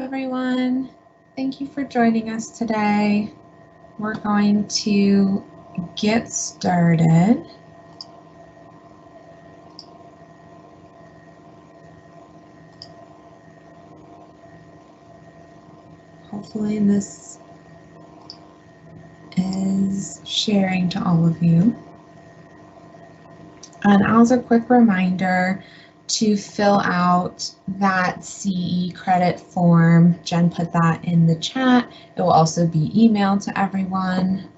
Everyone. Thank you for joining us today. We're going to get started. Hopefully this is sharing to all of you. And as a quick reminder, to fill out that CE credit form. Jen put that in the chat. It will also be emailed to everyone.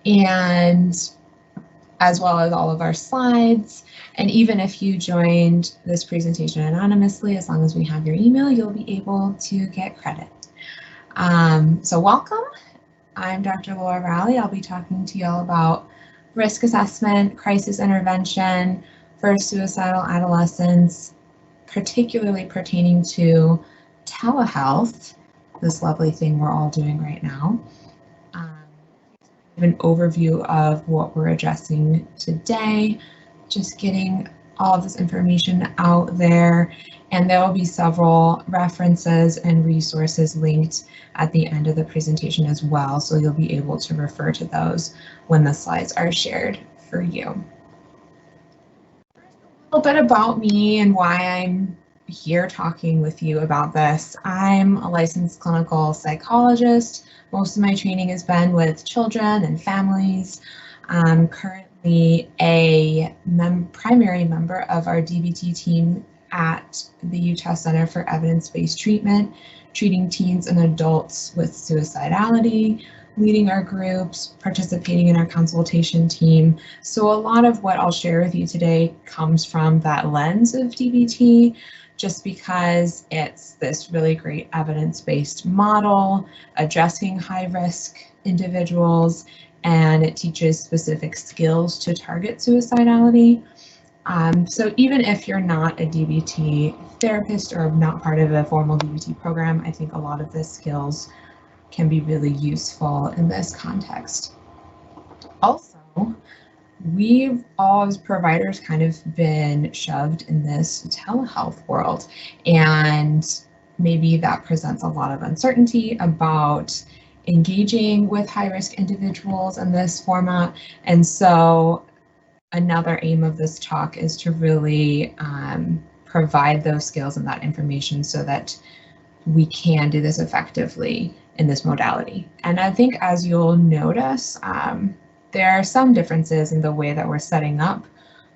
And as well as all of our slides. And even if you joined this presentation anonymously, as long as we have your email, you'll be able to get credit. So welcome. I'm Dr. Laura Rowley. I'll be talking to you all about risk assessment, crisis intervention for suicidal adolescents, particularly pertaining to telehealth, this lovely thing we're all doing right now. An overview of what we're addressing today, just getting all of this information out there, and there will be several references and resources linked at the end of the presentation as well, so you'll be able to refer to those when the slides are shared for you. A little bit about me and why I'm here talking with you about this. I'm a licensed clinical psychologist. Most of my training has been with children and families. I'm currently a primary member of our DBT team at the Utah Center for Evidence-Based Treatment, treating teens and adults with suicidality, leading our groups, participating in our consultation team. So a lot of what I'll share with you today comes from that lens of DBT, just because it's this really great evidence-based model addressing high-risk individuals, and it teaches specific skills to target suicidality. So even if you're not a DBT therapist or not part of a formal DBT program, I think a lot of the skills can be really useful in this context. Also, we've all as providers kind of been shoved in this telehealth world, and maybe that presents a lot of uncertainty about engaging with high-risk individuals in this format. And so another aim of this talk is to really provide those skills and that information so that we can do this effectively in this modality. And I think, as you'll notice, there are some differences in the way that we're setting up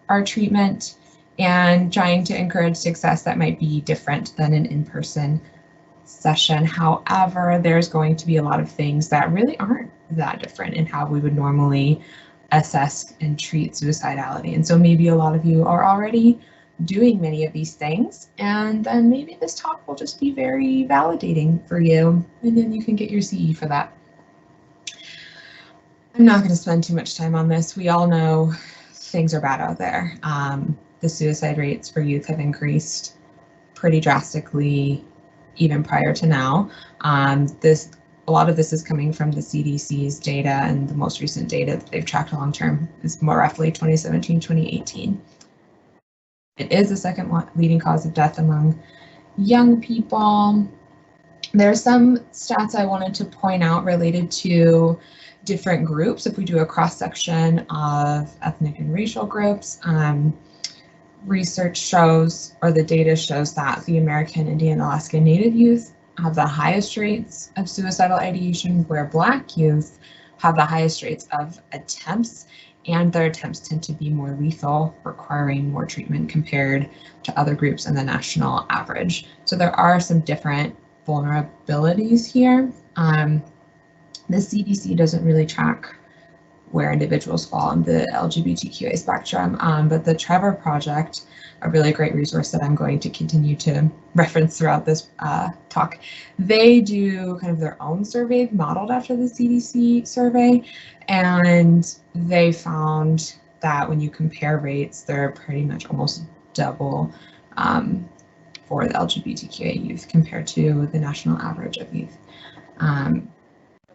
our treatment and trying to encourage success that might be different than an in-person session. However, there's going to be a lot of things that really aren't that different in how we would normally assess and treat suicidality. And so maybe a lot of you are already doing many of these things, and then maybe this talk will just be very validating for you, and then you can get your CE for that. I'm not going to spend too much time on this. We all know things are bad out there. The suicide rates for youth have increased pretty drastically even prior to now. A lot of this is coming from the CDC's data, and the most recent data that they've tracked long term is more roughly 2017, 2018. It is the second leading cause of death among young people. There are some stats I wanted to point out related to different groups. If we do a cross-section of ethnic and racial groups, research shows, or the data shows, that the American Indian Alaska Native youth have the highest rates of suicidal ideation, where Black youth have the highest rates of attempts, and their attempts tend to be more lethal, requiring more treatment compared to other groups in the national average. So there are some different vulnerabilities here. The CDC doesn't really track where individuals fall in the LGBTQA spectrum, but the Trevor Project, a really great resource that I'm going to continue to reference throughout this talk, they do kind of their own survey modeled after the CDC survey, and they found that when you compare rates, they're pretty much almost double for the LGBTQA youth compared to the national average of youth.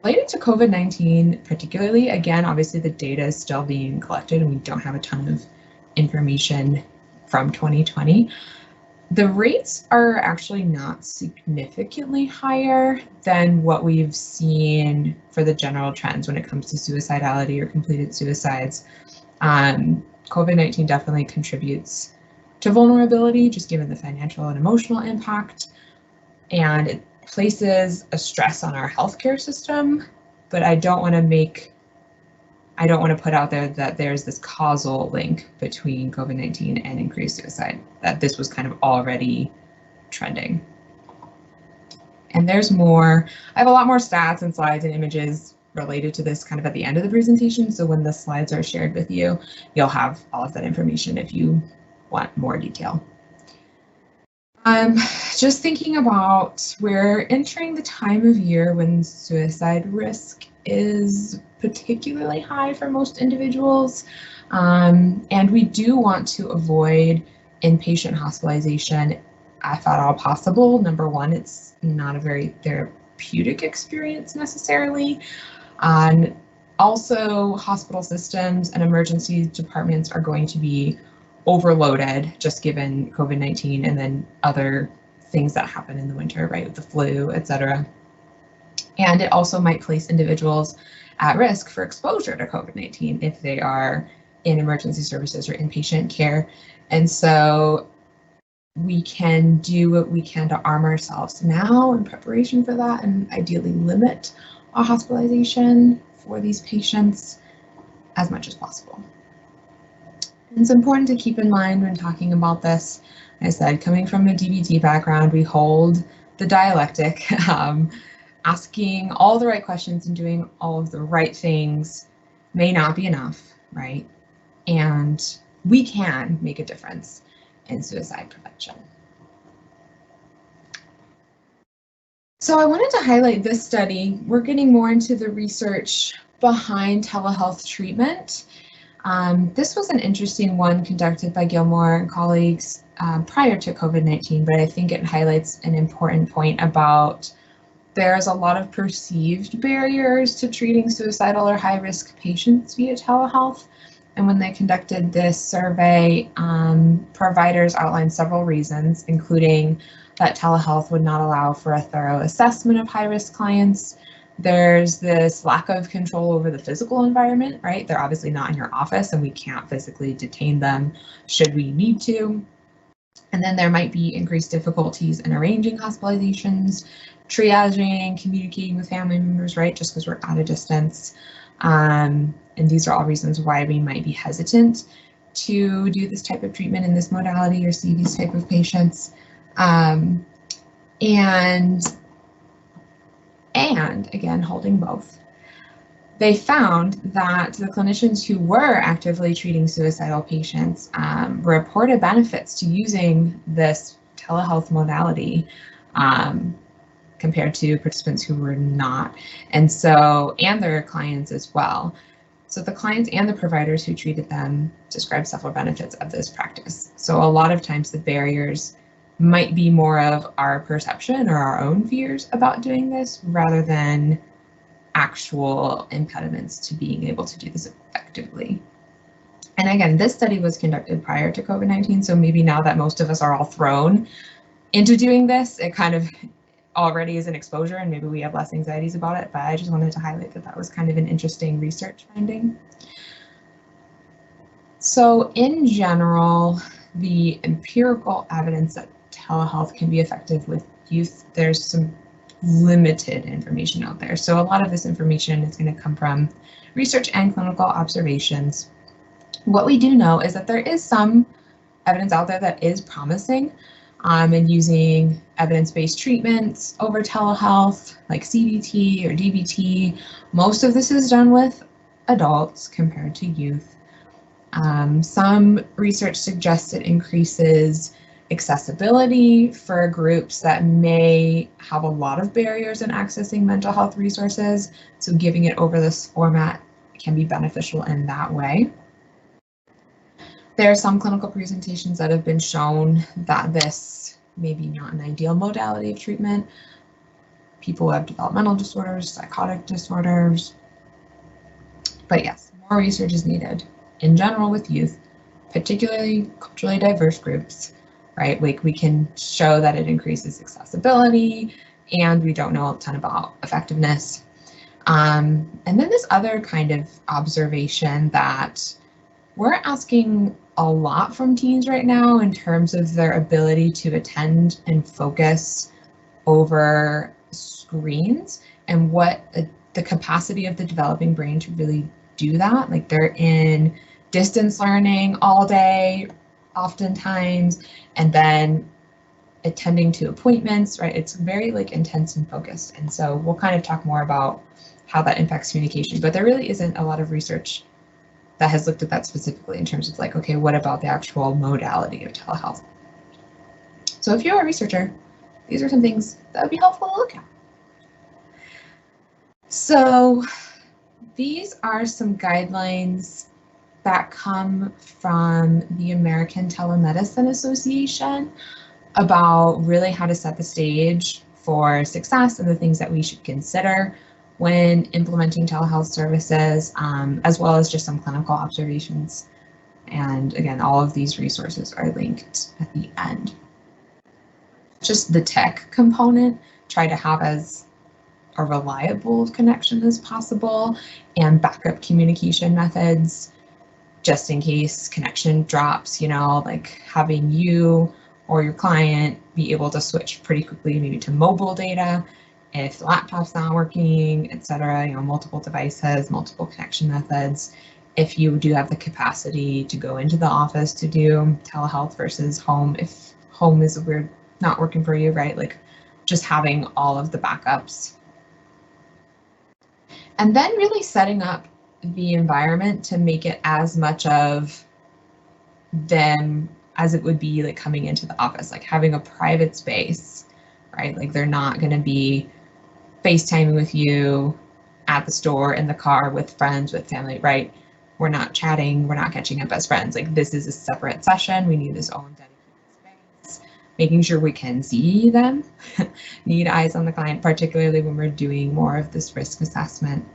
Related to COVID-19 particularly, again, obviously the data is still being collected and we don't have a ton of information from 2020, The rates are actually not significantly higher than what we've seen for the general trends when it comes to suicidality or completed suicides. COVID-19 definitely contributes to vulnerability, just given the financial and emotional impact, and it places a stress on our healthcare system, but I don't want to put out there that there's this causal link between COVID-19 and increased suicide, that this was kind of already trending. And there's more. I have a lot more stats and slides and images related to this kind of at the end of the presentation, so when the slides are shared with you, you'll have all of that information if you want more detail. Just thinking about, we're entering the time of year when suicide risk is particularly high for most individuals, and we do want to avoid inpatient hospitalization if at all possible. Number one, it's not a very therapeutic experience necessarily. Also, hospital systems and emergency departments are going to be overloaded just given COVID-19 and then other things that happen in the winter, right, with the flu, etc. And it also might place individuals at risk for exposure to COVID-19 if they are in emergency services or inpatient care. And so we can do what we can to arm ourselves now in preparation for that and ideally limit a hospitalization for these patients as much as possible. It's important to keep in mind when talking about this, I said, coming from a DBT background, we hold the dialectic, asking all the right questions and doing all of the right things may not be enough, right? And we can make a difference in suicide prevention. So I wanted to highlight this study. We're getting more into the research behind telehealth treatment. This was an interesting one conducted by Gilmore and colleagues prior to COVID-19, but I think it highlights an important point about there's a lot of perceived barriers to treating suicidal or high-risk patients via telehealth. And when they conducted this survey, providers outlined several reasons, including that telehealth would not allow for a thorough assessment of high-risk clients. There's this lack of control over the physical environment, right? They're obviously not in your office and we can't physically detain them should we need to. And then there might be increased difficulties in arranging hospitalizations, triaging, communicating with family members, right? Just because we're at a distance. And these are all reasons why we might be hesitant to do this type of treatment in this modality or see these type of patients. And again, holding both. They found that the clinicians who were actively treating suicidal patients reported benefits to using this telehealth modality compared to participants who were not, and their clients as well. So the clients and the providers who treated them described several benefits of this practice. So a lot of times the barriers might be more of our perception or our own fears about doing this rather than actual impediments to being able to do this effectively. And again, this study was conducted prior to COVID-19, so maybe now that most of us are all thrown into doing this, it kind of already is an exposure and maybe we have less anxieties about it, but I just wanted to highlight that that was kind of an interesting research finding. So in general, the empirical evidence that telehealth can be effective with youth, there's some limited information out there. So a lot of this information is going to come from research and clinical observations. What we do know is that there is some evidence out there that is promising in using evidence-based treatments over telehealth, like CBT or DBT. Most of this is done with adults compared to youth. Some research suggests it increases accessibility for groups that may have a lot of barriers in accessing mental health resources. So giving it over this format can be beneficial in that way. There are some clinical presentations that have been shown that this may be not an ideal modality of treatment. People who have developmental disorders, psychotic disorders. But yes, more research is needed in general with youth, particularly culturally diverse groups, right? Like we can show that it increases accessibility, and we don't know a ton about effectiveness. And then this other kind of observation that we're asking a lot from teens right now in terms of their ability to attend and focus over screens, and what the capacity of the developing brain to really do that. Like they're in distance learning all day, oftentimes, and then attending to appointments, right? It's very like intense and focused. And so we'll kind of talk more about how that impacts communication, but there really isn't a lot of research that has looked at that specifically in terms of like, okay, what about the actual modality of telehealth? So if you're a researcher, these are some things that would be helpful to look at. So these are some guidelines that come from the American Telemedicine Association about really how to set the stage for success and the things that we should consider when implementing telehealth services, as well as just some clinical observations. And again, all of these resources are linked at the end. Just the tech component, try to have as a reliable connection as possible, and backup communication methods, just in case connection drops, you know, like having you or your client be able to switch pretty quickly, maybe to mobile data if the laptop's not working, etc. You know, multiple devices, multiple connection methods. If you do have the capacity to go into the office to do telehealth versus home, if home is not working for you, right? Like just having all of the backups. And then really setting up the environment to make it as much of them as it would be like coming into the office, like having a private space, right? Like they're not going to be FaceTiming with you at the store, in the car, with friends, with family, right? We're not chatting, we're not catching up as friends. Like this is a separate session. We need this own dedicated space, making sure we can see them, need eyes on the client, particularly when we're doing more of this risk assessment.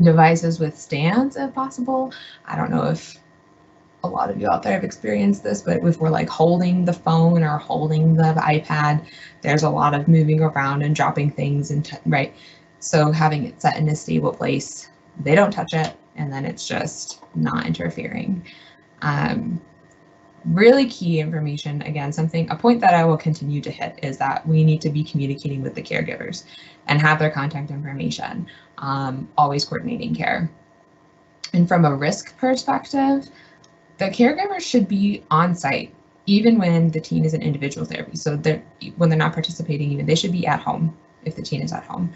Devices with stands if possible. I don't know if a lot of you out there have experienced this, but if we're like holding the phone or holding the iPad, there's a lot of moving around and dropping things, and right? So having it set in a stable place, they don't touch it, and then it's just not interfering. Really key information, again, a point that I will continue to hit is that we need to be communicating with the caregivers and have their contact information, always coordinating care. And from a risk perspective, the caregivers should be on site, even when the teen is in individual therapy. So when they're not participating, even they should be at home if the teen is at home.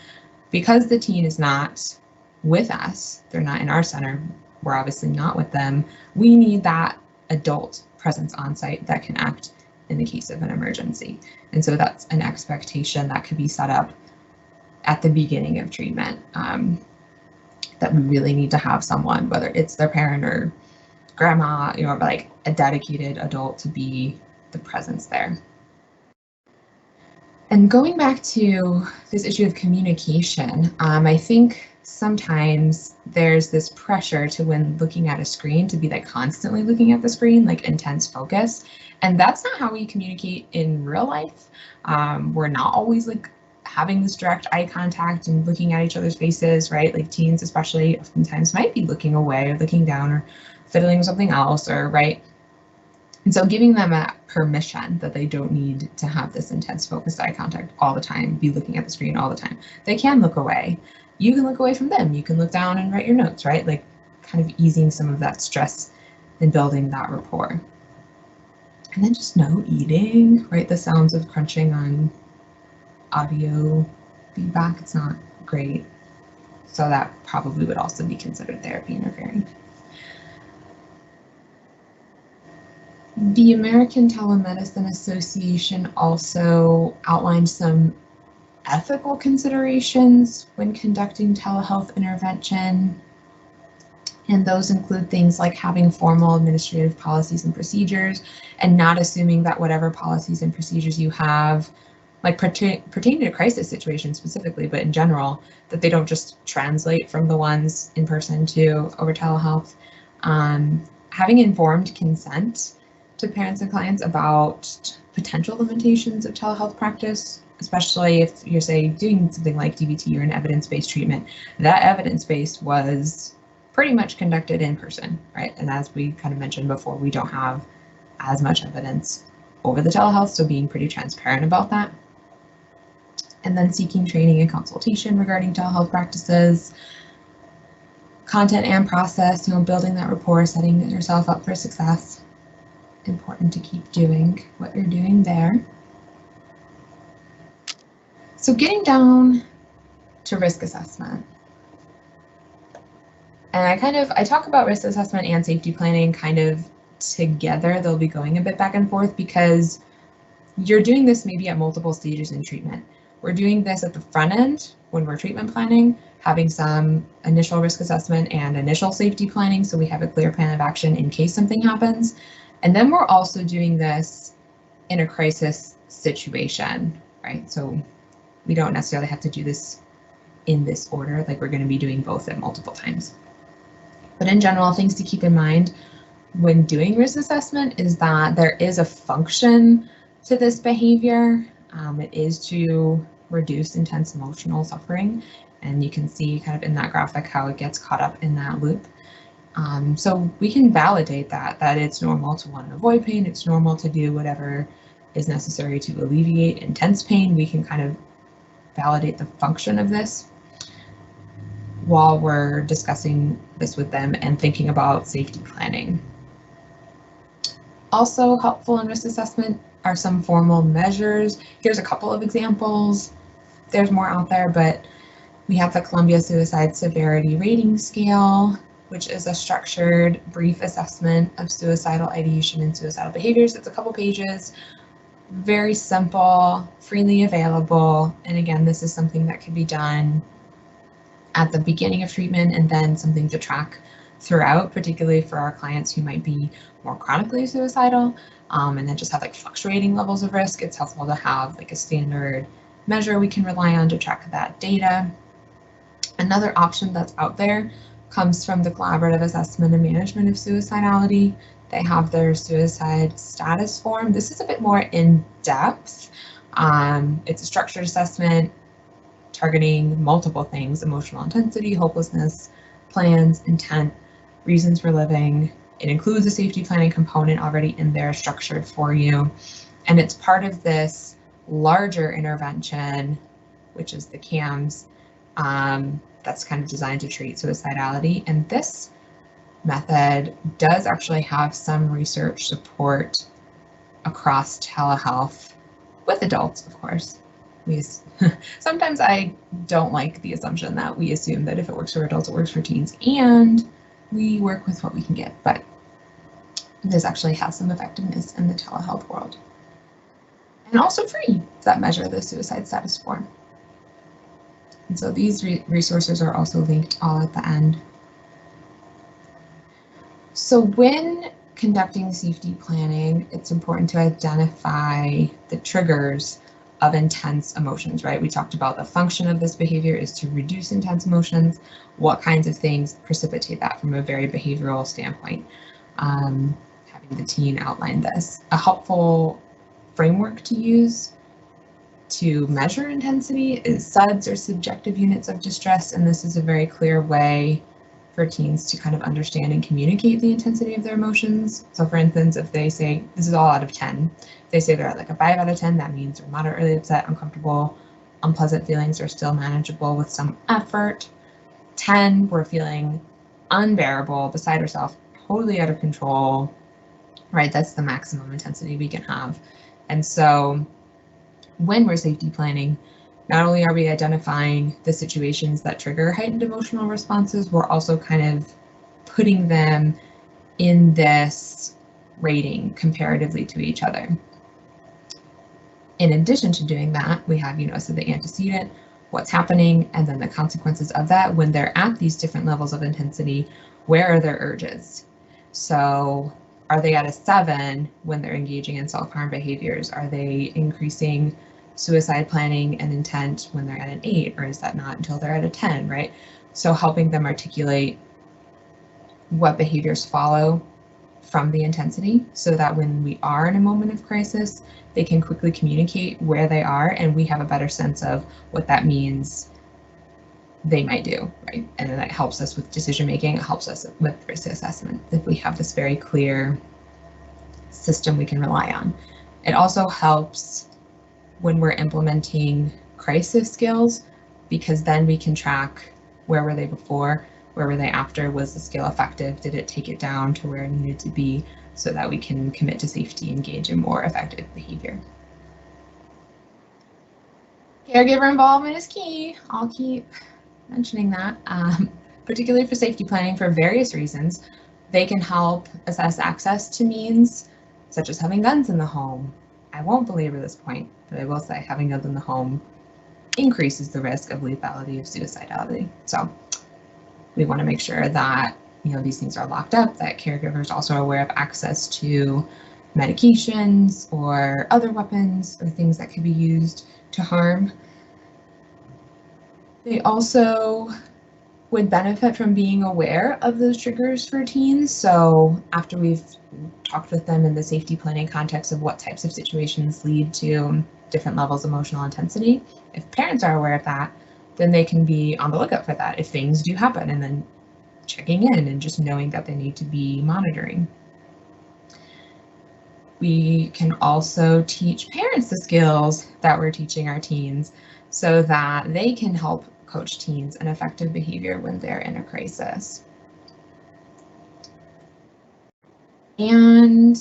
Because the teen is not with us, they're not in our center, we're obviously not with them, we need that adult presence on site that can act in the case of an emergency. And so that's an expectation that could be set up at the beginning of treatment, that we really need to have someone, whether it's their parent or grandma, you know, like a dedicated adult to be the presence there. And going back to this issue of communication, I think sometimes there's this pressure to, when looking at a screen, to be like constantly looking at the screen, like intense focus. And that's not how we communicate in real life. We're not always like having this direct eye contact and looking at each other's faces, right? Like teens especially oftentimes might be looking away or looking down or fiddling with something else, or right. And so giving them a permission that they don't need to have this intense focused eye contact all the time, be looking at the screen all the time. They can look away. You can look away from them. You can look down and write your notes, right? Like kind of easing some of that stress and building that rapport. And then just no eating, right? The sounds of crunching on audio feedback, it's not great. So that probably would also be considered therapy interfering. The American Telemedicine Association also outlined some ethical considerations when conducting telehealth intervention. And those include things like having formal administrative policies and procedures, and not assuming that whatever policies and procedures you have, like pertaining to crisis situations specifically, but in general, that they don't just translate from the ones in person to over telehealth. Having informed consent to parents and clients about potential limitations of telehealth practice, especially if you're, say, doing something like DBT or an evidence-based treatment. That evidence-based was pretty much conducted in person, right? And as we kind of mentioned before, we don't have as much evidence over the telehealth, so being pretty transparent about that. And then seeking training and consultation regarding telehealth practices, content and process, building that rapport, setting yourself up for success. Important to keep doing what you're doing there. So getting down to risk assessment. And I talk about risk assessment and safety planning kind of together. They'll be going a bit back and forth because you're doing this maybe at multiple stages in treatment. We're doing this at the front end when we're treatment planning, having some initial risk assessment and initial safety planning, so we have a clear plan of action in case something happens. And then we're also doing this in a crisis situation, right? So we don't necessarily have to do this in this order, like we're going to be doing both at multiple times. But in general, things to keep in mind when doing risk assessment is that there is a function to this behavior. It is to reduce intense emotional suffering, and you can see kind of in that graphic how it gets caught up in that loop. So we can validate that it's normal to want to avoid pain, it's normal to do whatever is necessary to alleviate intense pain. We can kind of validate the function of this while we're discussing this with them and thinking about safety planning. Also helpful in risk assessment are some formal measures. Here's a couple of examples. There's more out there, but we have the Columbia Suicide Severity Rating Scale, which is a structured, brief assessment of suicidal ideation and suicidal behaviors. It's a couple pages, very simple, freely available. And again, this is something that can be done at the beginning of treatment and then something to track throughout, particularly for our clients who might be more chronically suicidal and then just have like fluctuating levels of risk. It's helpful to have like a standard measure we can rely on to track that data. Another option that's out there comes from the Collaborative Assessment and Management of Suicidality. They have their suicide status form. This is a bit more in depth. It's a structured assessment targeting multiple things: emotional intensity, hopelessness, plans, intent, reasons for living. It includes a safety planning component already in there structured for you. And it's part of this larger intervention, which is the CAMS, that's kind of designed to treat suicidality. And this method does actually have some research support across telehealth with adults, of course. Sometimes I don't like the assumption that we assume that if it works for adults, it works for teens, and we work with what we can get, but this actually has some effectiveness in the telehealth world. And also free, that measure the suicide status form. And so these resources are also linked all at the end. So when conducting safety planning, it's important to identify the triggers of intense emotions, right? We talked about the function of this behavior is to reduce intense emotions. What kinds of things precipitate that from a very behavioral standpoint? Having the teen outline this. A helpful framework to use to measure intensity is SUDS, or subjective units of distress, and this is a very clear way for teens to kind of understand and communicate the intensity of their emotions. So for instance, if they say, this is all out of 10, if they say they're at like a 5 out of 10, that means they're moderately upset, uncomfortable, unpleasant feelings are still manageable with some effort. 10, we're feeling unbearable, beside ourselves, totally out of control, right? That's the maximum intensity we can have. And so when we're safety planning, not only are we identifying the situations that trigger heightened emotional responses, we're also kind of putting them in this rating comparatively to each other. In addition to doing that, we have, so the antecedent, what's happening, and then the consequences of that. When they're at these different levels of intensity, where are their urges? So are they at a 7 when they're engaging in self-harm behaviors? Are they increasing suicide planning and intent when they're at an 8, or is that not until they're at a 10, right? So helping them articulate what behaviors follow from the intensity so that when we are in a moment of crisis, they can quickly communicate where they are and we have a better sense of what that means they might do, right? And then that helps us with decision making, it helps us with risk assessment if we have this very clear system we can rely on. It also helps when we're implementing crisis skills, because then we can track where were they before, where were they after, was the skill effective, did it take it down to where it needed to be, so that we can commit to safety, engage in more effective behavior. Caregiver involvement is key. I'll keep mentioning that, particularly for safety planning for various reasons. They can help assess access to means, such as having guns in the home. I won't belabor this point, but I will say having guns in the home increases the risk of lethality of suicidality. So we want to make sure that these things are locked up, that caregivers also are aware of access to medications or other weapons or things that could be used to harm. They also would benefit from being aware of those triggers for teens. So after we've talked with them in the safety planning context of what types of situations lead to different levels of emotional intensity, if parents are aware of that, then they can be on the lookout for that if things do happen, and then checking in and just knowing that they need to be monitoring. We can also teach parents the skills that we're teaching our teens so that they can help coach teens in effective behavior when they're in a crisis. And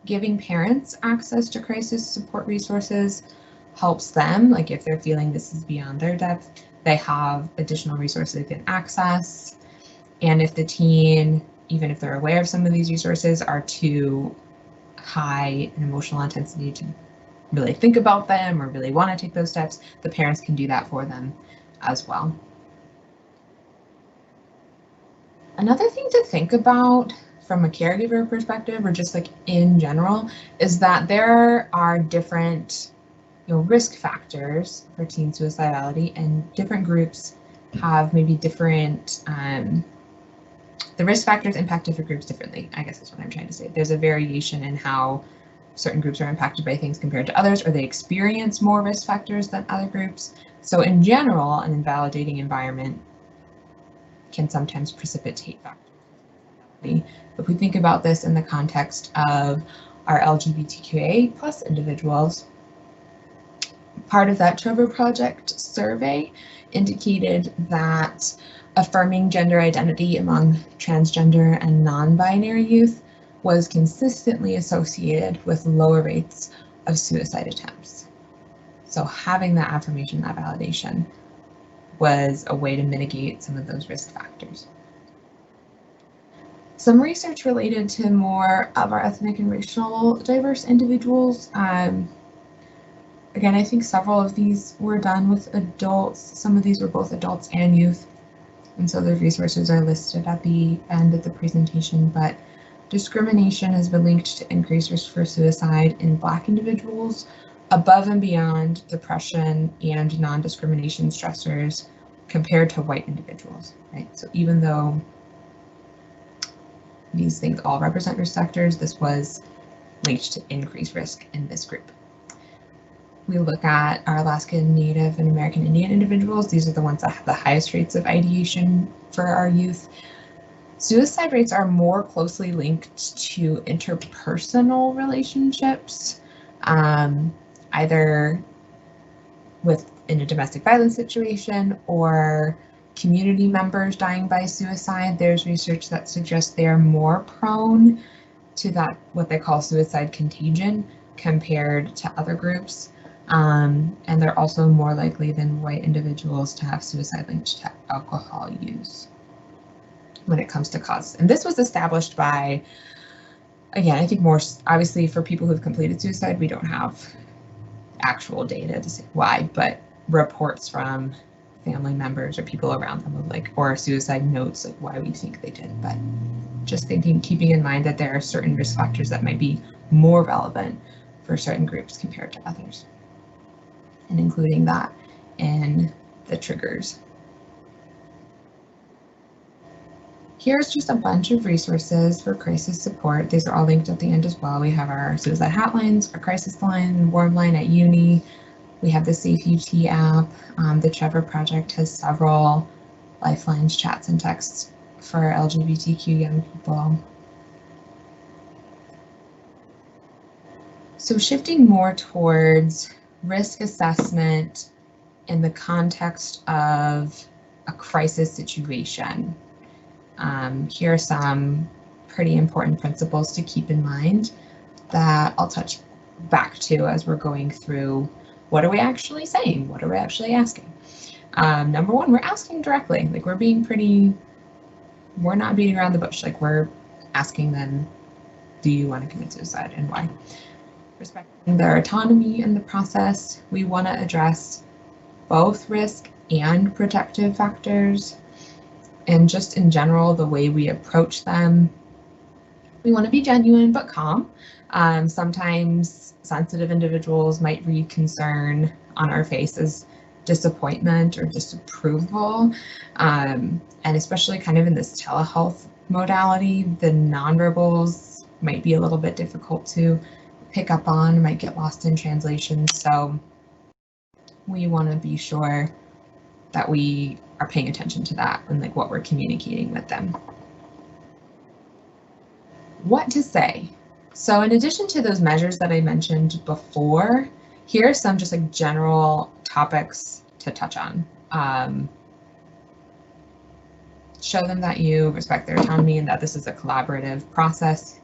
giving parents access to crisis support resources helps them, like if they're feeling this is beyond their depth, they have additional resources they can access. And if the teen, even if they're aware of some of these resources, are too high in emotional intensity to really think about them or really want to take those steps, the parents can do that for them as well. Another thing to think about from a caregiver perspective, or just like in general, is that there are different risk factors for teen suicidality, and different groups have maybe different the risk factors impact different groups differently, I guess is what I'm trying to say. There's a variation in how certain groups are impacted by things compared to others, or they experience more risk factors than other groups. So in general, an invalidating environment can sometimes precipitate factors. If we think about this in the context of our LGBTQA plus individuals, part of that Trevor Project survey indicated that affirming gender identity among transgender and non-binary youth was consistently associated with lower rates of suicide attempts. So having that affirmation, that validation, was a way to mitigate some of those risk factors. Some research related to more of our ethnic and racial diverse individuals. Again, I think several of these were done with adults. Some of these were both adults and youth. And so the resources are listed at the end of the presentation, but discrimination has been linked to increased risk for suicide in Black individuals above and beyond depression and non-discrimination stressors compared to white individuals, right? So even though these things all represent risk factors, this was linked to increased risk in this group. We look at our Alaskan Native and American Indian individuals. These are the ones that have the highest rates of ideation for our youth. Suicide rates are more closely linked to interpersonal relationships, either in a domestic violence situation or community members dying by suicide. There's research that suggests they are more prone to that, what they call suicide contagion, compared to other groups. And they're also more likely than white individuals to have suicide linked to alcohol use when it comes to cause. And this was established by, again, I think more obviously for people who've completed suicide, we don't have actual data to say why, but reports from family members or people around them of or suicide notes of why we think they did. But just keeping in mind that there are certain risk factors that might be more relevant for certain groups compared to others, and including that in the triggers. Here's just a bunch of resources for crisis support. These are all linked at the end as well. We have our suicide hotlines, our crisis line, warm line at uni. We have the Safe UT app. The Trevor Project has several lifelines, chats, and texts for LGBTQ young people. So shifting more towards risk assessment in the context of a crisis situation. Here are some pretty important principles to keep in mind that I'll touch back to as we're going through what are we actually saying? What are we actually asking? Number one, we're asking directly, like we're not beating around the bush, like we're asking them, do you want to commit suicide and why? Respecting their autonomy in the process, we want to address both risk and protective factors. And just in general, the way we approach them, we want to be genuine but calm. Sometimes sensitive individuals might read concern on our face as disappointment or disapproval. And especially kind of in this telehealth modality, the nonverbals might be a little bit difficult to pick up on, might get lost in translation. So we want to be sure that we are paying attention to that and like what we're communicating with them. What to say? So in addition to those measures that I mentioned before, here are some just like general topics to touch on. Show them that you respect their autonomy and that this is a collaborative process,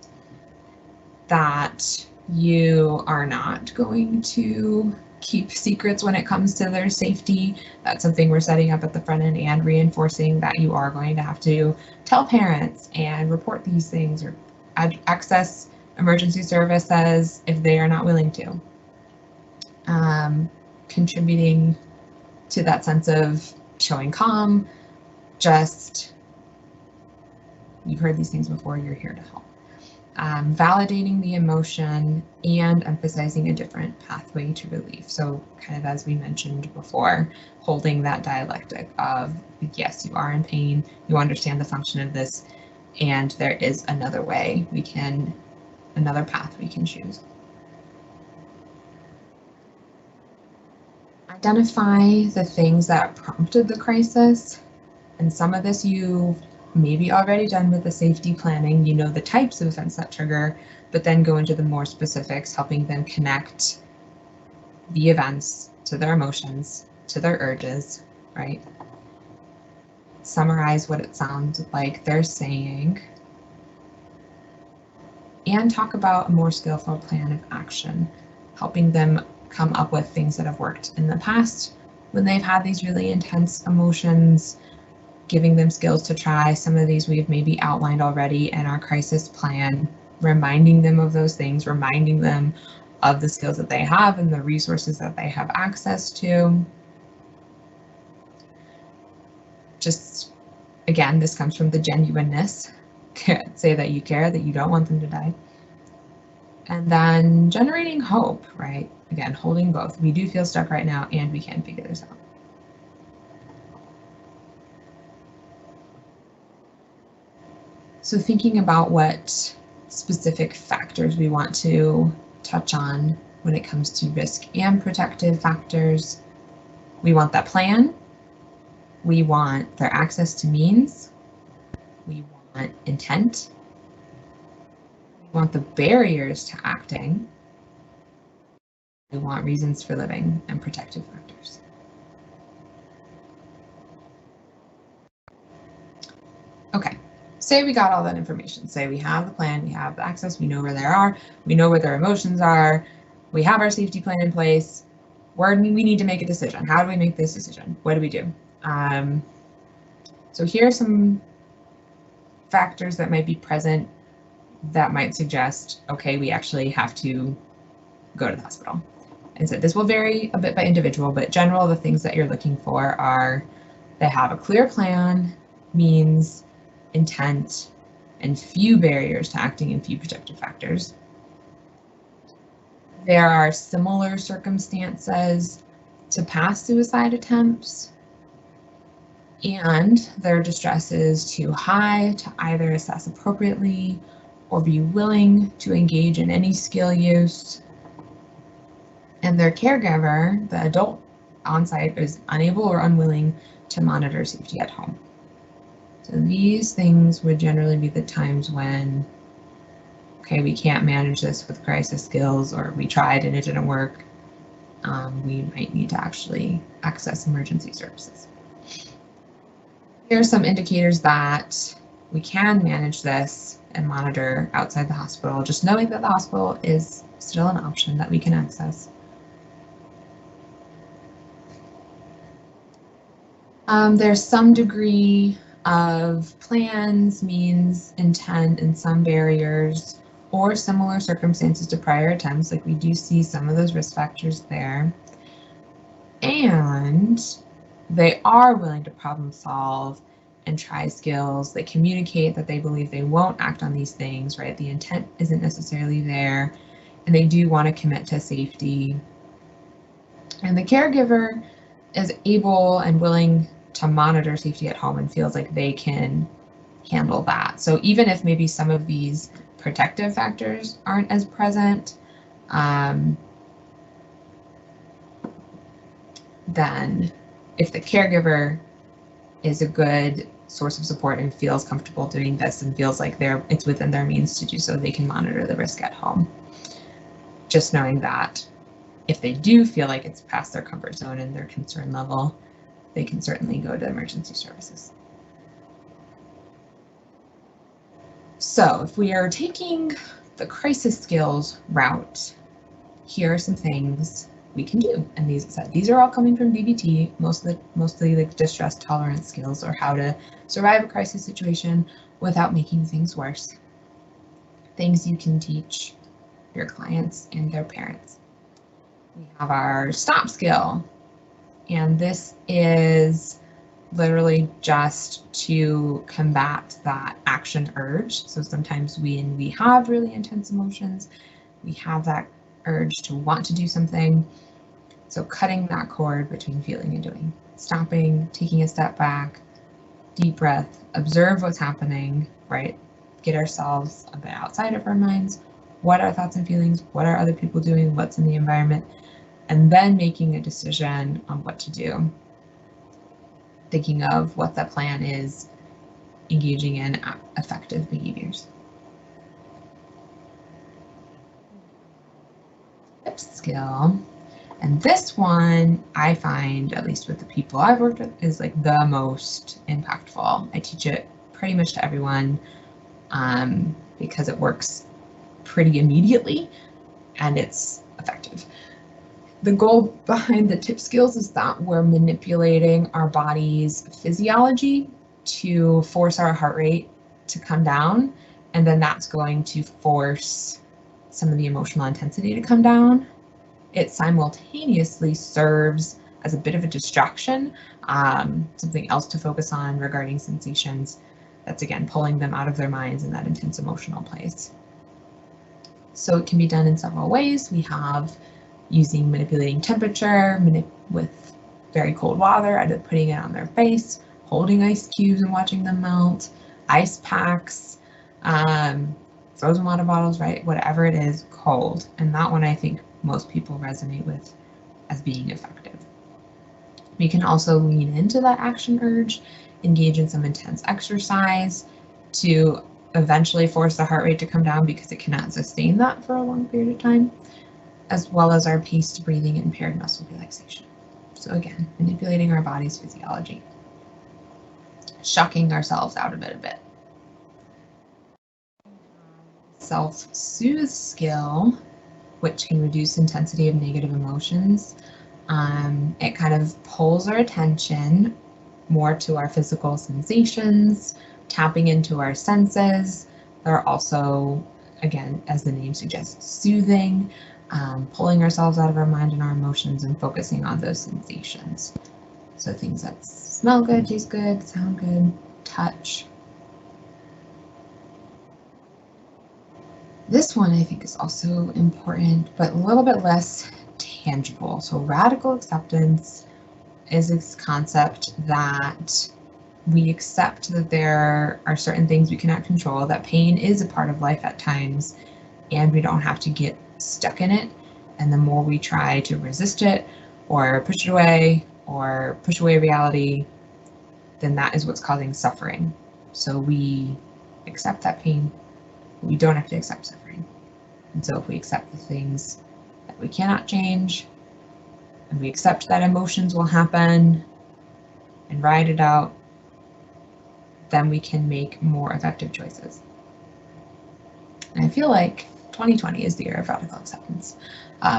that you are not going to keep secrets when it comes to their safety. That's something we're setting up at the front end and reinforcing that you are going to have to tell parents and report these things or access emergency services if they are not willing to. Contributing to that sense of showing calm, just, you've heard these things before, you're here to help. Validating the emotion and emphasizing a different pathway to relief. So kind of as we mentioned before, holding that dialectic of, yes, you are in pain, you understand the function of this, and there is another way another path we can choose. Identify the things that prompted the crisis, and some of this you've maybe already done with the safety planning. You know the types of events that trigger, but then go into the more specifics, helping them connect the events to their emotions, to their urges, right? Summarize what it sounds like they're saying, and talk about a more skillful plan of action, helping them come up with things that have worked in the past when they've had these really intense emotions, giving them skills to try. Some of these we've maybe outlined already in our crisis plan, reminding them of those things, reminding them of the skills that they have and the resources that they have access to. Just, again, this comes from the genuineness. Say that you care, that you don't want them to die. And then generating hope, right? Again, holding both. We do feel stuck right now and we can figure this out. So thinking about what specific factors we want to touch on when it comes to risk and protective factors. We want that plan. We want their access to means. We want intent. We want the barriers to acting. We want reasons for living and protective factors. Okay. Say we got all that information. Say we have the plan, we have the access, we know where they are, we know where their emotions are, we have our safety plan in place. We need to make a decision. How do we make this decision? What do we do? So here are some factors that might be present that might suggest, okay, we actually have to go to the hospital. And so this will vary a bit by individual, but general, the things that you're looking for are they have a clear plan, means, intent, and few barriers to acting and few protective factors. There are similar circumstances to past suicide attempts, and their distress is too high to either assess appropriately or be willing to engage in any skill use, and their caregiver, the adult on-site, is unable or unwilling to monitor safety at home. So these things would generally be the times when, okay, we can't manage this with crisis skills, or we tried and it didn't work. We might need to actually access emergency services. Here are some indicators that we can manage this and monitor outside the hospital, just knowing that the hospital is still an option that we can access. There's some degree of plans, means, intent, and some barriers or similar circumstances to prior attempts. Like, we do see some of those risk factors there. And they are willing to problem solve and try skills. They communicate that they believe they won't act on these things, right? The intent isn't necessarily there, and they do want to commit to safety. And the caregiver is able and willing to monitor safety at home and feels like they can handle that. So even if maybe some of these protective factors aren't as present, then if the caregiver is a good source of support and feels comfortable doing this and feels like it's within their means to do so, they can monitor the risk at home. Just knowing that if they do feel like it's past their comfort zone and their concern level, they can certainly go to emergency services. So if we are taking the crisis skills route, here are some things we can do. And these are all coming from DBT, mostly like distress tolerance skills, or how to survive a crisis situation without making things worse. Things you can teach your clients and their parents. We have our stop skill, and this is literally just to combat that action urge. So sometimes when we have really intense emotions, we have that urge to want to do something. So cutting that cord between feeling and doing, stopping, taking a step back, deep breath, observe what's happening, right? Get ourselves a bit outside of our minds. What are thoughts and feelings? What are other people doing? What's in the environment? And then making a decision on what to do. Thinking of what the plan is, engaging in effective behaviors. Tip skill. And this one, I find, at least with the people I've worked with, is like the most impactful. I teach it pretty much to everyone because it works pretty immediately and it's effective. The goal behind the tip skills is that we're manipulating our body's physiology to force our heart rate to come down, and then that's going to force some of the emotional intensity to come down. It simultaneously serves as a bit of a distraction, something else to focus on regarding sensations. That's, again, pulling them out of their minds in that intense emotional place. So it can be done in several ways. We have using manipulating temperature with very cold water, either putting it on their face, holding ice cubes and watching them melt, ice packs, frozen water bottles, right? Whatever it is, cold. And that one I think most people resonate with as being effective. We can also lean into that action urge, engage in some intense exercise to eventually force the heart rate to come down because it cannot sustain that for a long period of time, as well as our paced breathing and paired muscle relaxation. So again, manipulating our body's physiology, shocking ourselves out of it a bit. Self-soothe skill, which can reduce intensity of negative emotions. It kind of pulls our attention more to our physical sensations, tapping into our senses. They're also, again, as the name suggests, soothing, pulling ourselves out of our mind and our emotions and focusing on those sensations. So things that smell good, taste good, sound good, touch. This one I think is also important, but a little bit less tangible. So radical acceptance is this concept that We accept that there are certain things we cannot control, that pain is a part of life at times, and we don't have to get stuck in it. And the more we try to resist it or push it away or push away reality, then that is what's causing suffering. So we accept that pain. We don't have to accept suffering. And so if we accept the things that we cannot change, and we accept that emotions will happen and ride it out, then we can make more effective choices. And I feel like 2020 is the year of radical acceptance.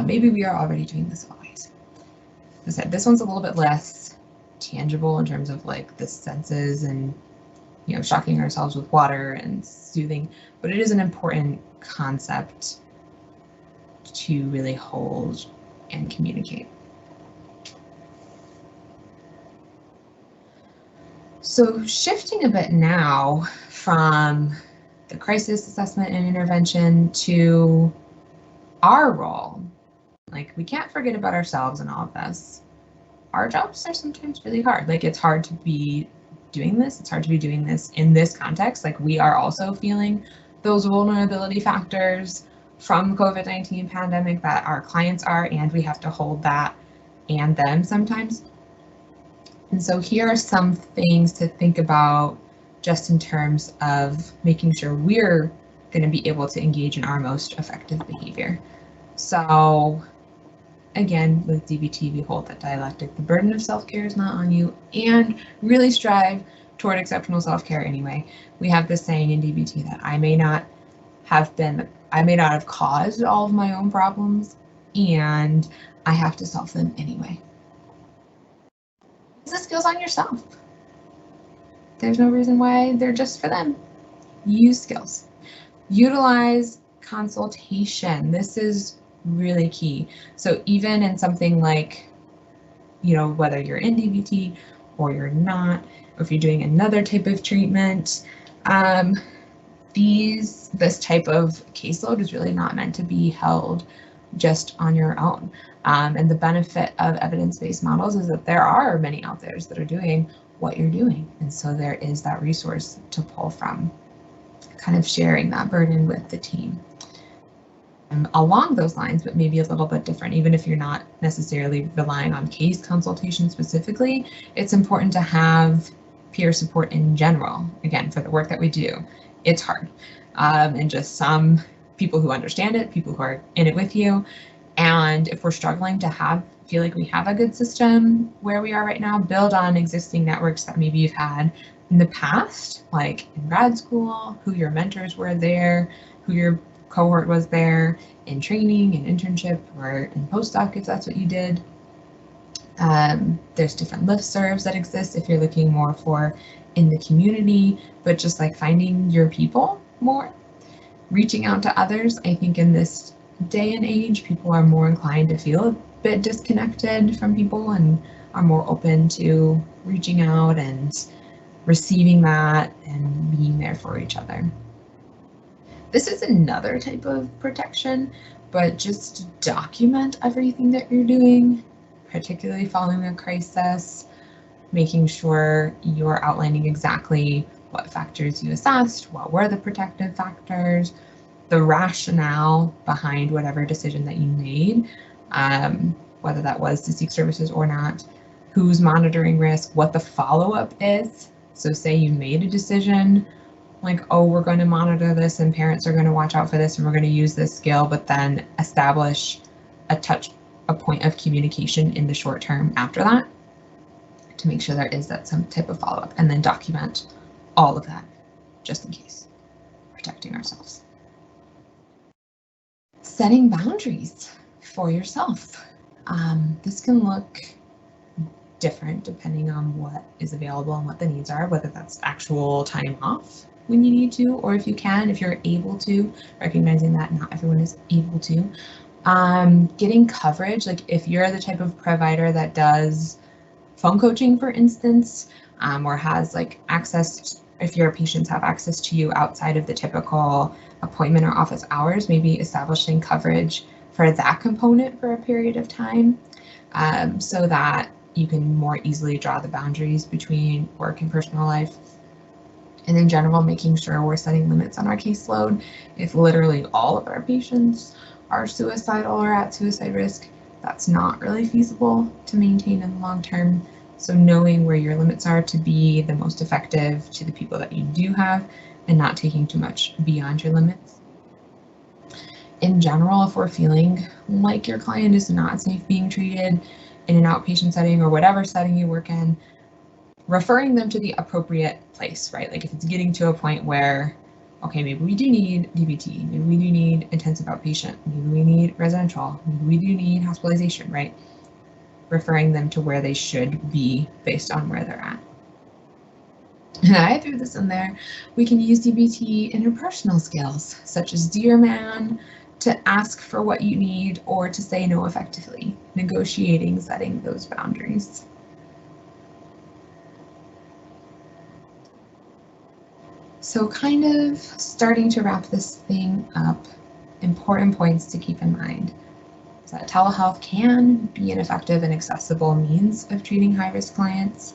Maybe we are already doing this always. As I said, this one's a little bit less tangible in terms of like the senses and, you know, shocking ourselves with water and soothing, but it is an important concept to really hold and communicate. So shifting a bit now from the crisis assessment and intervention to our role, like we can't forget about ourselves in all of this. Our jobs are sometimes really hard. Like it's hard to be doing this. It's hard to be doing this in this context. Like we are also feeling those vulnerability factors from the COVID-19 pandemic that our clients are, and we have to hold that and them sometimes. And so here are some things to think about just in terms of making sure we're going to be able to engage in our most effective behavior. So again, with DBT, we hold that dialectic, the burden of self-care is not on you, and really strive toward exceptional self-care anyway. We have this saying in DBT that I may not have caused all of my own problems, and I have to solve them anyway. Use the skills on yourself. There's no reason why they're just for them. Use skills. Utilize consultation. This is really key. So even in something like, you know, whether you're in DBT or you're not, or if you're doing another type of treatment, this type of caseload is really not meant to be held just on your own. And the benefit of evidence-based models is that there are many out there that are doing what you're doing. And so there is that resource to pull from, kind of sharing that burden with the team. Along those lines, but maybe a little bit different, even if you're not necessarily relying on case consultation specifically, it's important to have peer support in general. Again, for the work that we do, it's hard. And just some people who understand it, people who are in it with you. And if we're struggling to feel like we have a good system where we are right now, build on existing networks that maybe you've had in the past, like in grad school, who your mentors were there, who your cohort was there in training and internship or in postdoc if that's what you did. There's different listservs that exist if you're looking more for in the community, but just like finding your people more, reaching out to others. I think in this day and age, people are more inclined to feel a bit disconnected from people and are more open to reaching out and receiving that and being there for each other. This is another type of protection, but just document everything that you're doing, particularly following a crisis, making sure you're outlining exactly what factors you assessed, what were the protective factors, the rationale behind whatever decision that you made, whether that was to seek services or not, who's monitoring risk, what the follow-up is. So say you made a decision like, oh, we're going to monitor this and parents are going to watch out for this and we're going to use this skill, but then establish a point of communication in the short term after that to make sure there is that some type of follow-up, and then document all of that just in case, protecting ourselves. Setting boundaries for yourself. This can look different depending on what is available and what the needs are, whether that's actual time off when you need to, or if you're able to, recognizing that not everyone is able to. Getting coverage, like if you're the type of provider that does phone coaching, for instance, or has like access, if your patients have access to you outside of the typical appointment or office hours, maybe establishing coverage for that component for a period of time, so that you can more easily draw the boundaries between work and personal life. And in general, making sure we're setting limits on our caseload. If literally all of our patients are suicidal or at suicide risk, that's not really feasible to maintain in the long term. So knowing where your limits are to be the most effective to the people that you do have and not taking too much beyond your limits. In general, if we're feeling like your client is not safe being treated in an outpatient setting or whatever setting you work in, referring them to the appropriate place, right? Like if it's getting to a point where, okay, maybe we do need DBT, maybe we do need intensive outpatient, maybe we need residential, maybe we do need hospitalization, right? Referring them to where they should be based on where they're at. And I threw this in there. We can use DBT interpersonal skills, such as Dear Man, to ask for what you need or to say no effectively, negotiating, setting those boundaries. So kind of starting to wrap this thing up, important points to keep in mind is that telehealth can be an effective and accessible means of treating high-risk clients.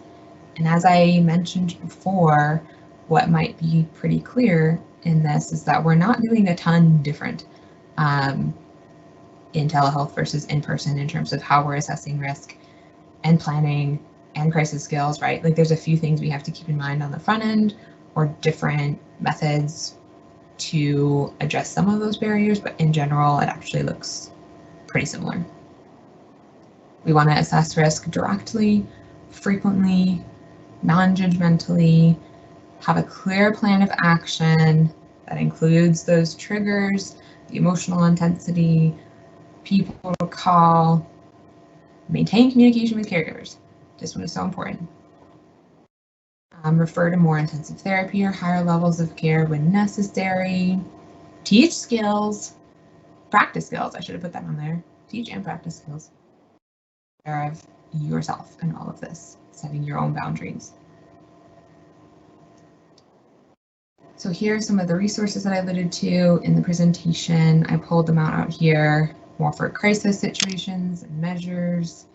And as I mentioned before, what might be pretty clear in this is that we're not doing a ton different in telehealth versus in person in terms of how we're assessing risk and planning and crisis skills, right? Like there's a few things we have to keep in mind on the front end or different methods to address some of those barriers, but in general, it actually looks pretty similar. We want to assess risk directly, frequently, non-judgmentally, have a clear plan of action that includes those triggers, the emotional intensity, people to call, maintain communication with caregivers. This one is so important. Refer to more intensive therapy or higher levels of care when necessary. Teach skills, practice skills. I should have put that on there. Teach and practice skills. Care of yourself and all of this, setting your own boundaries. So here are some of the resources that I alluded to in the presentation. I pulled them out here, more for crisis situations and measures.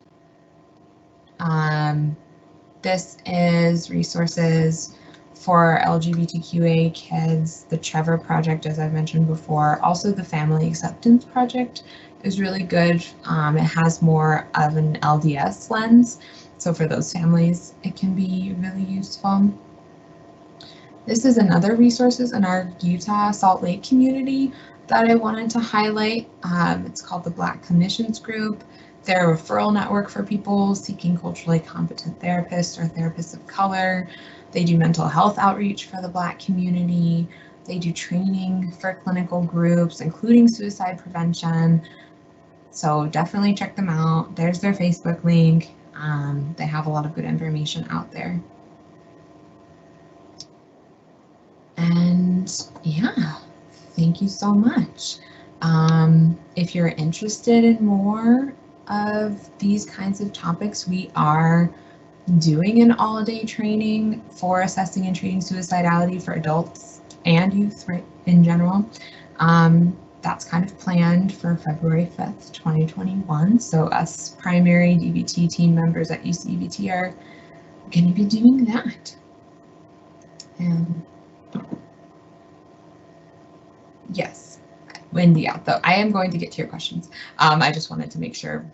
This is resources for LGBTQA kids, the Trevor Project, as I've mentioned before. Also, the Family Acceptance Project is really good. It has more of an LDS lens. So for those families, it can be really useful. This is another resources in our Utah Salt Lake community that I wanted to highlight. It's called the Black Clinicians Group. They're a referral network for people seeking culturally competent therapists or therapists of color. They do mental health outreach for the Black community. They do training for clinical groups, including suicide prevention. So definitely check them out. There's their Facebook link. They have a lot of good information out there. And yeah, thank you so much. If you're interested in more of these kinds of topics, we are doing an all-day training for assessing and treating suicidality for adults and youth in general. That's kind of planned for February 5th, 2021. So us primary DBT team members at Ucebt are going to be doing that. And yes, Wendy, yeah, though I am going to get to your questions. I just wanted to make sure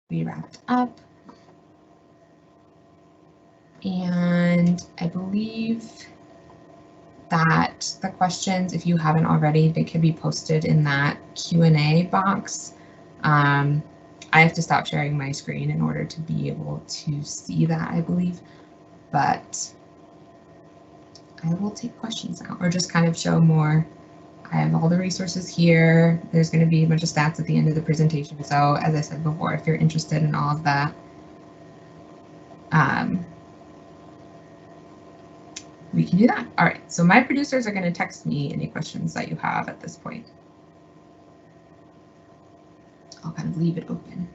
we wrapped up. And I believe that the questions, if you haven't already, they could be posted in that Q&A box. I have to stop sharing my screen in order to be able to see that, I believe, but I will take questions now or just kind of show more. I have all the resources here. There's going to be a bunch of stats at the end of the presentation. So as I said before, if you're interested in all of that, we can do that. All right, so my producers are going to text me any questions that you have at this point. I'll kind of leave it open.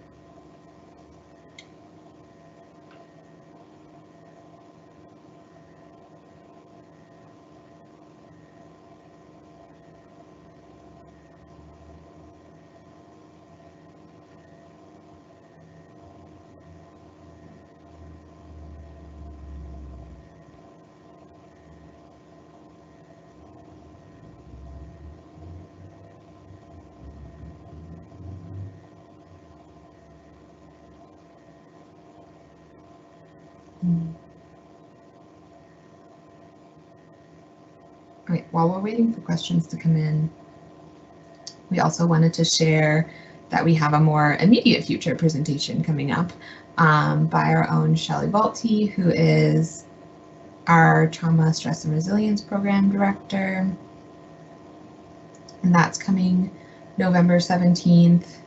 All right, while we're waiting for questions to come in, we also wanted to share that we have a more immediate future presentation coming up by our own Shelley Balti, who is our Trauma, Stress, and Resilience Program Director. And that's coming November 17th.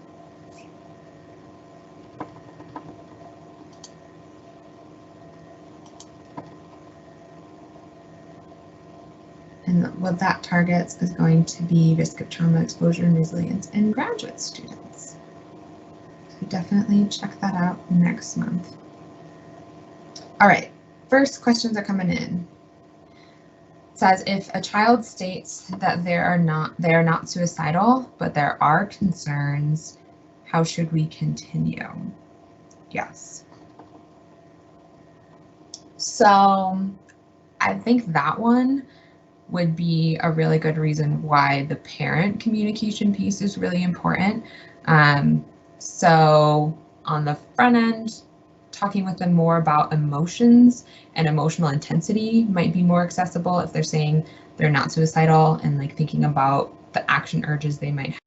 And what that targets is going to be risk of trauma exposure and resilience in graduate students. So definitely check that out next month. All right, first questions are coming in. It says, if a child states that they are not suicidal, but there are concerns, how should we continue? Yes. So I think that one would be a really good reason why the parent communication piece is really important. So on the front end, talking with them more about emotions and emotional intensity might be more accessible if they're saying they're not suicidal, and like thinking about the action urges they might have.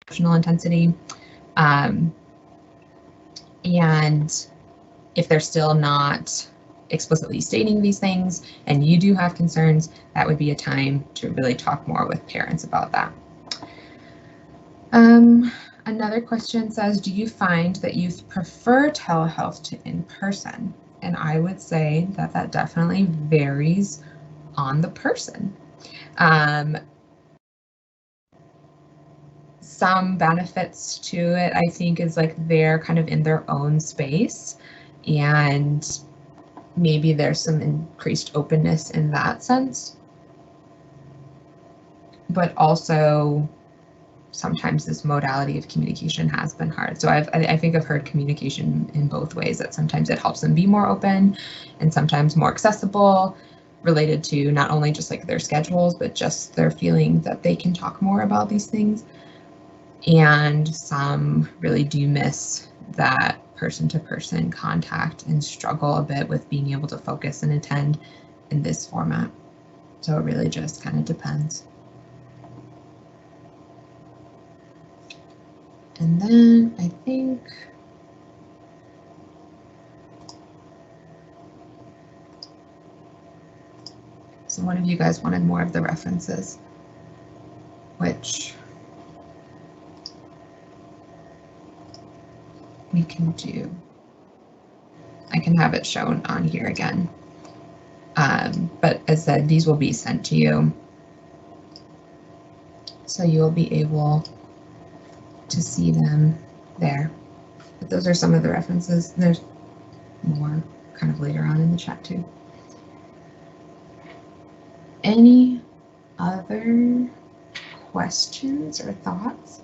Emotional intensity. And if they're still not explicitly stating these things and you do have concerns, that would be a time to really talk more with parents about that. Another question says, do you find that youth prefer telehealth to in-person? And I would say that that definitely varies on the person. Some benefits to it, I think, is like they're kind of in their own space, and maybe there's some increased openness in that sense. But also, sometimes this modality of communication has been hard. So I think I've heard communication in both ways, that sometimes it helps them be more open and sometimes more accessible, related to not only just like their schedules, but just their feeling that they can talk more about these things. And some really do miss that person-to-person contact and struggle a bit with being able to focus and attend in this format. So it really just kind of depends. And then I think so one of you guys wanted more of the references, which we can do. I can have it shown on here again. But as said, these will be sent to you, so you'll be able to see them there. But those are some of the references. There's more kind of later on in the chat too. Any other questions or thoughts?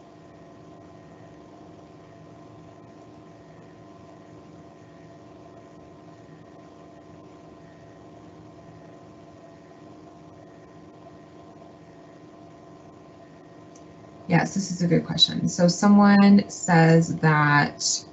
Yes, this is a good question. So someone says that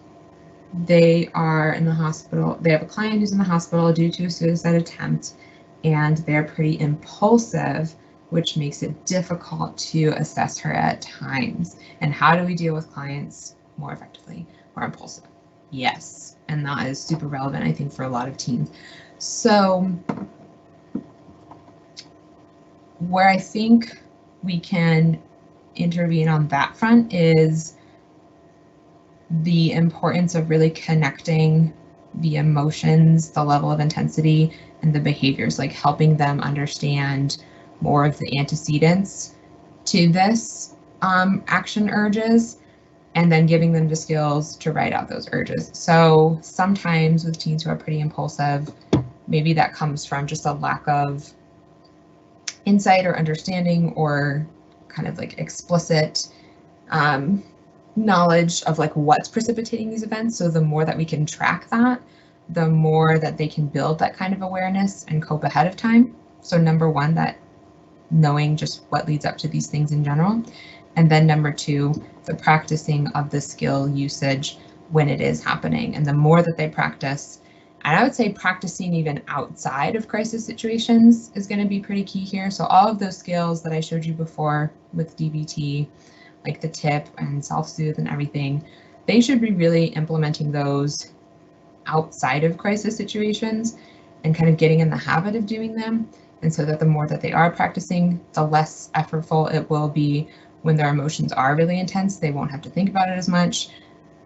they are in the hospital, they have a client who's in the hospital due to a suicide attempt, and they're pretty impulsive, which makes it difficult to assess her at times. And how do we deal with clients more effectively who are impulsive? Yes, and that is super relevant, I think, for a lot of teens. So where I think we can intervene on that front is the importance of really connecting the emotions, the level of intensity, and the behaviors, like helping them understand more of the antecedents to this action urges, and then giving them the skills to write out those urges. So sometimes with teens who are pretty impulsive, maybe that comes from just a lack of insight or understanding, or kind of like explicit knowledge of like what's precipitating these events. So the more that we can track that, the more that they can build that kind of awareness and cope ahead of time. So number one, that knowing just what leads up to these things in general. And then number two, the practicing of the skill usage when it is happening. And the more that they practice, and I would say practicing even outside of crisis situations is going to be pretty key here. So all of those skills that I showed you before with DBT, like the tip and self-soothe and everything, they should be really implementing those outside of crisis situations and kind of getting in the habit of doing them. And so that the more that they are practicing, the less effortful it will be when their emotions are really intense. They won't have to think about it as much.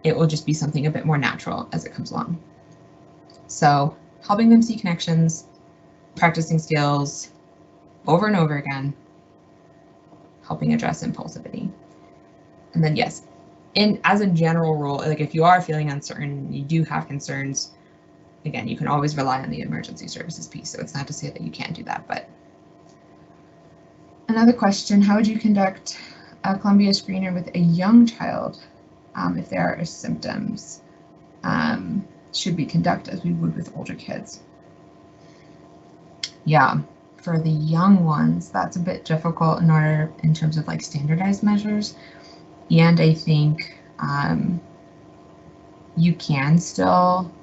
It will just be something a bit more natural as it comes along. So helping them see connections, practicing skills over and over again, helping address impulsivity. And then yes, as a general rule, like if you are feeling uncertain, you do have concerns, again, you can always rely on the emergency services piece. So it's not to say that you can't do that, but. Another question, how would you conduct a Columbia screener with a young child if there are symptoms? Should we conduct as we would with older kids? Yeah, for the young ones, that's a bit difficult in terms of like standardized measures. And I think you can still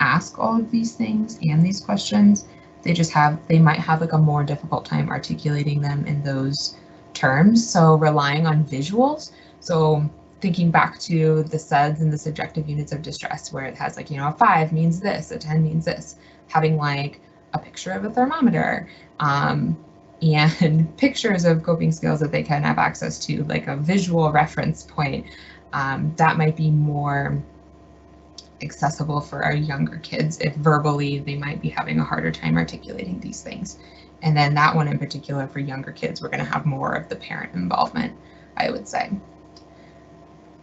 ask all of these things and these questions. They might have like a more difficult time articulating them in those terms. So relying on visuals. So thinking back to the SUDS and the subjective units of distress, where it has like, you know, a 5 means this, a 10 means this, having like a picture of a thermometer and pictures of coping skills that they can have access to, like a visual reference point, that might be more accessible for our younger kids. If verbally they might be having a harder time articulating these things. And then that one in particular for younger kids, we're going to have more of the parent involvement, I would say.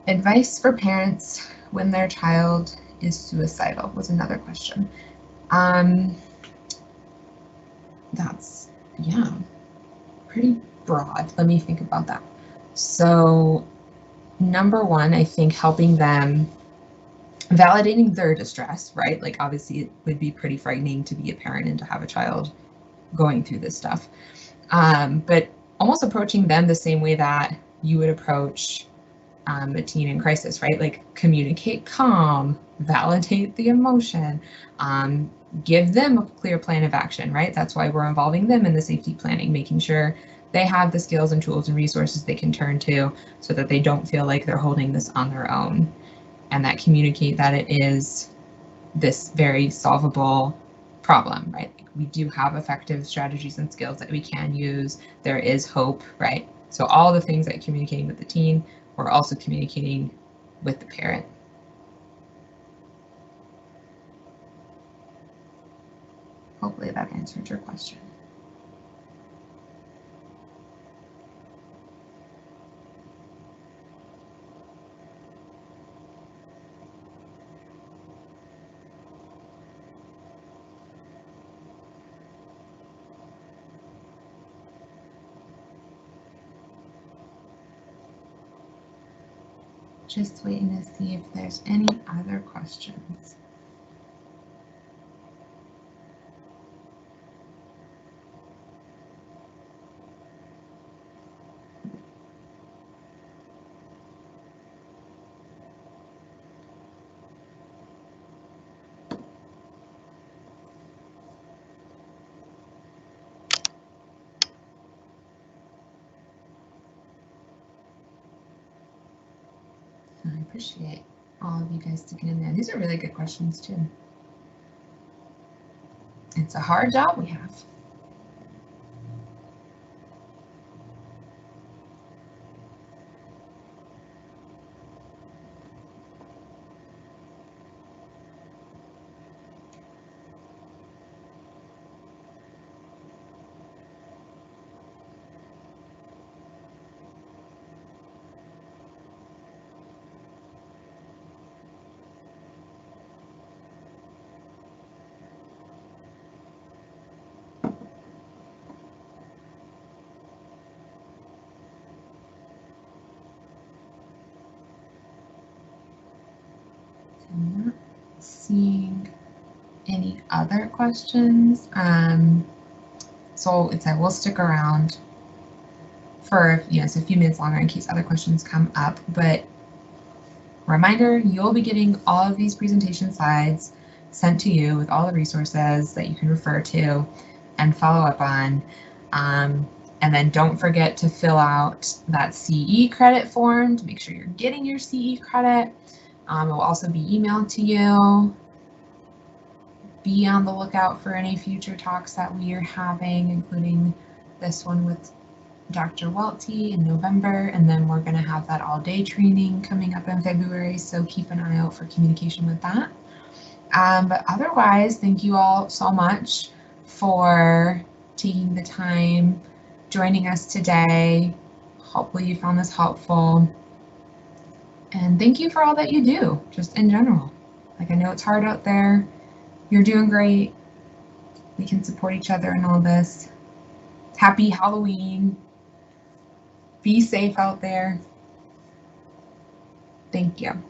Advice for parents when their child is suicidal was another question. That's, yeah, pretty broad. Let me think about that. So number one, I think helping them, validating their distress, right? Like obviously it would be pretty frightening to be a parent and to have a child going through this stuff. But almost approaching them the same way that you would approach a teen in crisis, right? Like communicate calm, validate the emotion, give them a clear plan of action, right? That's why we're involving them in the safety planning, making sure they have the skills and tools and resources they can turn to so that they don't feel like they're holding this on their own, and that communicate that it is this very solvable problem, right? We do have effective strategies and skills that we can use. There is hope, right? So all the things that communicating with the teen, we're also communicating with the parent. Hopefully that answered your question. Just waiting to see if there's any other questions. I appreciate all of you guys sticking in there. These are really good questions too. It's a hard job we have. I'm not seeing any other questions. So we'll stick around for a few minutes longer in case other questions come up. But Reminder, you'll be getting all of these presentation slides sent to you with all the resources that you can refer to and follow up on. And then don't forget to fill out that CE credit form to make sure you're getting your CE credit. It will also be emailed to you. Be on the lookout for any future talks that we are having, including this one with Dr. Welty in November, and then we're going to have that all-day training coming up in February, so keep an eye out for communication with that. But otherwise, thank you all so much for taking the time, joining us today. Hopefully you found this helpful. And thank you for all that you do, just in general. Like, I know it's hard out there. You're doing great. We can support each other in all this. Happy Halloween. Be safe out there. Thank you.